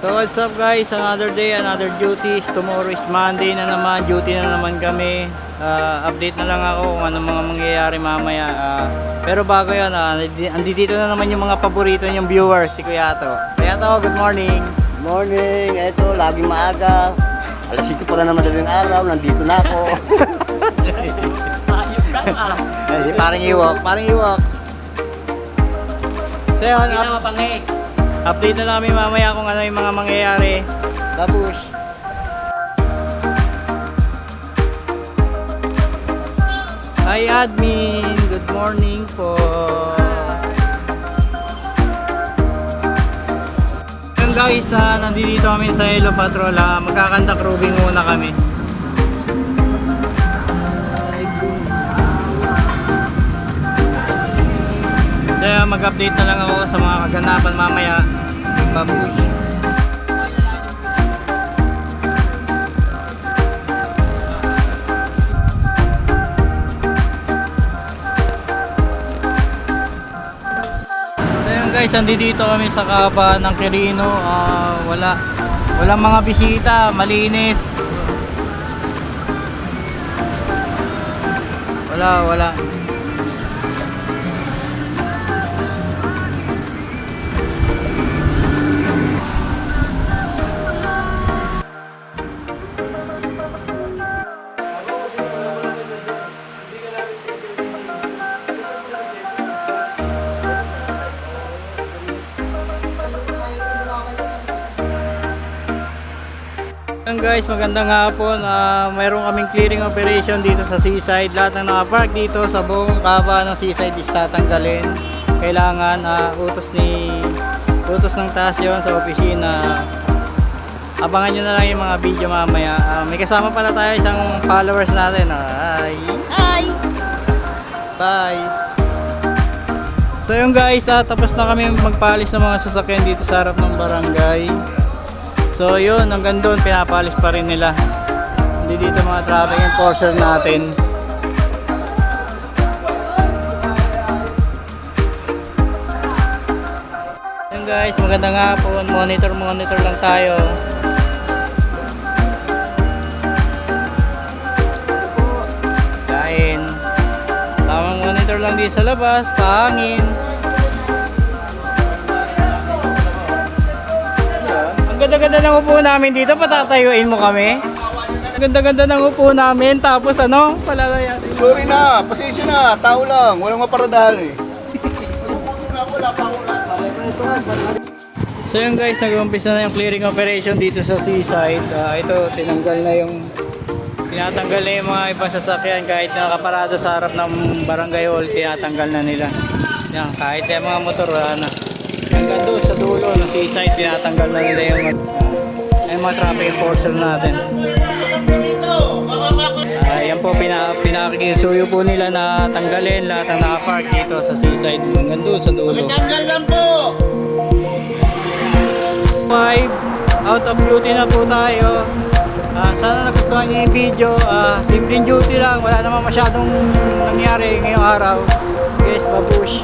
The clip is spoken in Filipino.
So what's up guys, another day, another duties. Tomorrow is Monday na naman, duty na naman kami. Update na lang ako kung ano mga mangyayari mamaya. Pero bago yan, andito na naman yung mga paborito niyong viewers, si Kuya Ato. Kuya Ato, good morning. Morning, eto, laging maaga. Alas 5 pa na naman daling araw, nandito na ako. Parang iwak. So yun, update na namin mamaya kung ano yung mga mangyayari. Tapos hi admin, good morning po. Yun guys, nandito kami sa Hello Patrol. Magkakanta cruising muna kami. Kaya mag-update na lang ako sa mga kaganapan mamaya. Babush. So yun guys, nandito kami sa Kaba ng Quirino. Walang mga bisita, malinis. Wala. Guys, magandang hapon. Mayroon kaming clearing operation dito sa seaside. Lahat ng nakapark dito sa buong Kaba ng seaside is tatanggalin. Kailangan utos ng taas yun sa opisina. Abangan nyo na lang yung mga video mamaya. May kasama pala tayo isang followers natin. Hi! Bye! So yun guys, tapos na kami magpalis ng mga sasakyan dito sa harap ng barangay. So yun, hanggang doon pinapalis pa rin nila. Hindi dito mga traffic enforcer natin. Yun guys, magandang hapon. Monitor lang tayo. Kain. Tamang monitor lang dito sa labas, pahangin. Ganda-ganda ng upo namin dito, patatayuin mo kami. Ganda-ganda ng upo namin, tapos ano, palalayan. Sorry na, pasensya na, tao lang, walang maparadahan eh. Wala pa ako. So yun guys, nag-umpisa na yung clearing operation dito sa seaside. Ito, tinatanggal na yung mga ibang sasakyan kahit nakaparado sa harap ng barangay hall, tinatanggal na nila. Yan, kahit yung mga motor, hanggang doon sa dulo ng seaside, tinatanggal na nila yung mga traffic enforcer natin. Yan po, pinakikisuyo po nila na tanggalin lahat ng nakapark dito sa seaside hanggang doon sa dulo. Tanggal lang po! 5, out of duty na po tayo. Sana nagustuhan niyo yung video. Simpleng duty lang, wala naman masyadong nangyari ngayong araw. Yes, babush.